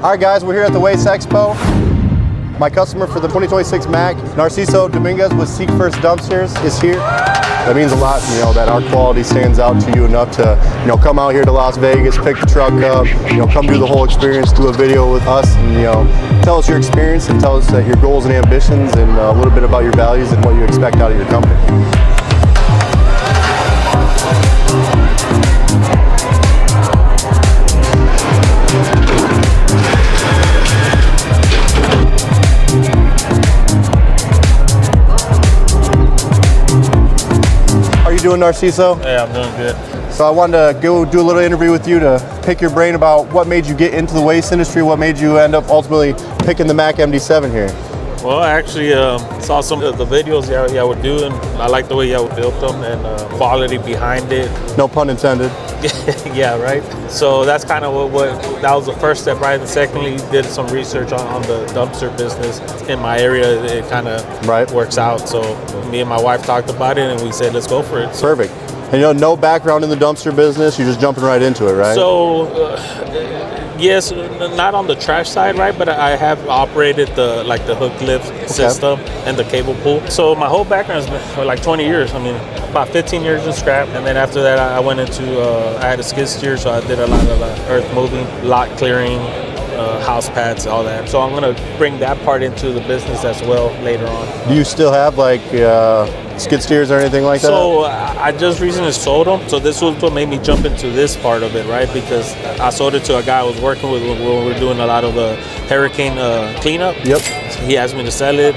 All right, guys, we're here at the Waste Expo. My customer for the 2026 Mack, Narciso Dominguez with Seek First Dumpsters, is here. That means a lot, that our quality stands out to you enough to, come out here to Las Vegas, pick the truck up, come do the whole experience, do a video with us, and tell us your experience and tell us that your goals and ambitions and a little bit about your values and what you expect out of your company. How are you doing, Narciso? Hey, I'm doing good. So I wanted to go do a little interview with you to pick your brain about what made you get into the waste industry, what made you end up ultimately picking the Mack MD7 here. Well, I actually saw some of the videos y'all were doing. I like the way y'all built them and quality behind it. No pun intended. Yeah, right. So that's kind of what that was the first step, right? And secondly, did some research on the dumpster business in my area. It kind of works out. So me and my wife talked about it, and we said, let's go for it. So, perfect. And no background in the dumpster business. You're just jumping right into it, right? So. Yes, not on the trash side, right? But I have operated the Hooklift system and the cable pull. So my whole background has been for like 20 years. I mean, about 15 years in scrap, and then after that, I went into I had a skid steer, so I did a lot of earth moving, lot clearing, house pads, all that. So I'm gonna bring that part into the business as well later on. Do you still have like skid steers or anything like that? So I just recently sold them. So this was what made me jump into this part of it, right? Because I sold it to a guy I was working with when we were doing a lot of the hurricane cleanup. Yep. He asked me to sell it.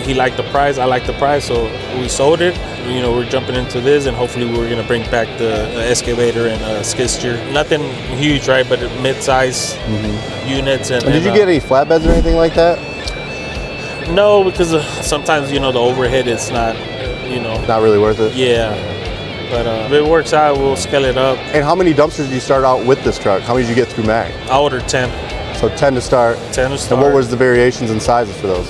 He liked the price. I liked the price. So we sold it. We're jumping into this, and hopefully we're going to bring back the excavator and skid steer. Nothing huge, right? But mid-size units. And did you get any flatbeds or anything like that? No, because sometimes, the overhead is not, Not really worth it? Yeah. But if it works out, we'll scale it up. And how many dumpsters did you start out with this truck? How many did you get through Mack? I ordered 10. So 10 to start. 10 to start. And what was the variations and sizes for those?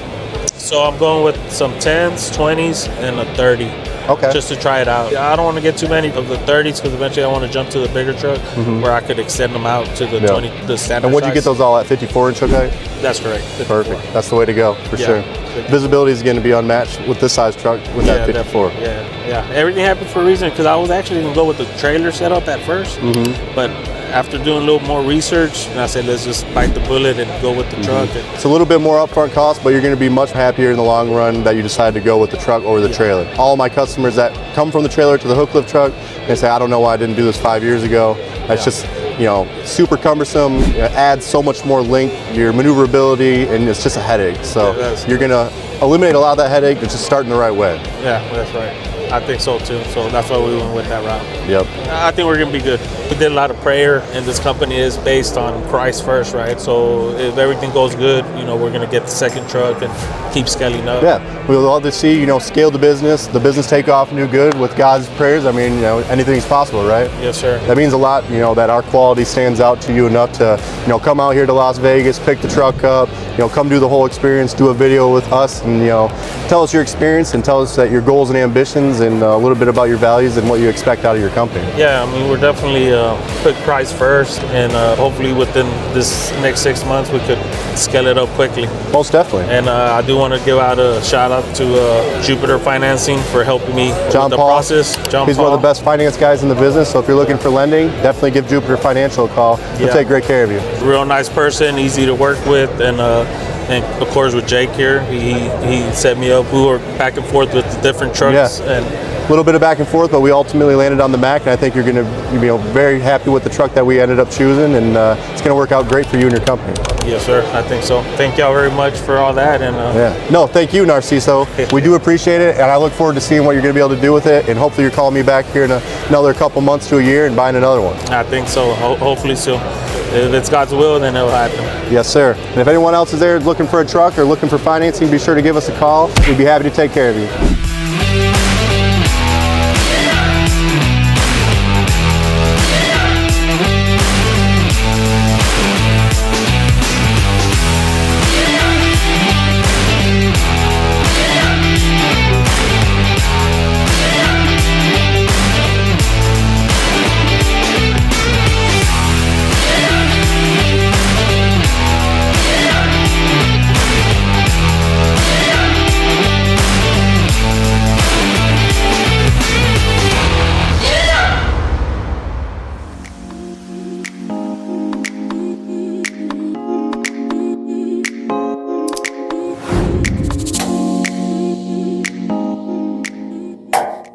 So I'm going with some 10s, 20s, and a 30. Okay. Just to try it out. I don't want to get too many of the 30s because eventually I want to jump to the bigger truck where I could extend them out to the 20, the standard. And would you size. get those all at 54-inch hook height? That's correct. 54. Perfect. That's the way to go, for sure. Visibility is going to be unmatched with this size truck with that 54. Definitely. Yeah. Everything happened for a reason, because I was actually going to go with the trailer setup at first, but after doing a little more research, I said, let's just bite the bullet and go with the truck. It's a little bit more upfront cost, but you're going to be much happier in the long run that you decided to go with the truck over the trailer. All my customers that come from the trailer to the Hooklift truck, they say, I don't know why I didn't do this 5 years ago. That's just, super cumbersome. It adds so much more length, your maneuverability, and it's just a headache. So you're going to eliminate a lot of that headache. It's just starting the right way. Yeah, that's right. I think so too. So that's why we went with that route. Yep. I think we're gonna be good. We did a lot of prayer, and this company is based on Christ first, right? So if everything goes good, we're gonna get the second truck and keep scaling up. Yeah, we would love to see scale the business take off and do good with God's prayers. I mean, anything's possible, right? Yes, sir. That means a lot, that our quality stands out to you enough to, come out here to Las Vegas, pick the truck up, come do the whole experience, do a video with us, and tell us your experience and tell us that your goals and ambitions and a little bit about your values and what you expect out of your company. Yeah, I mean, we're definitely put price first, and hopefully within this next 6 months we could scale it up quickly. Most definitely. And I do want to give out a shout out to Jupiter Financing for helping me with the process. He's one of the best finance guys in the business, so if you're looking for lending, definitely give Jupiter Financial a call. We'll take great care of you. Real nice person, easy to work with, and of course with Jake here, he set me up. We were back and forth with the different trucks. Yeah. And a little bit of back and forth, but we ultimately landed on the Mack, and I think you're going to be very happy with the truck that we ended up choosing, and it's going to work out great for you and your company. Yes, sir. I think so. Thank y'all very much for all that. And no, thank you, Narciso. We do appreciate it, and I look forward to seeing what you're going to be able to do with it, and hopefully you're calling me back here in another couple months to a year and buying another one. I think so. Hopefully so. If it's God's will, then it'll happen. Yes, sir. And if anyone else is there looking for a truck or looking for financing, be sure to give us a call. We'd be happy to take care of you.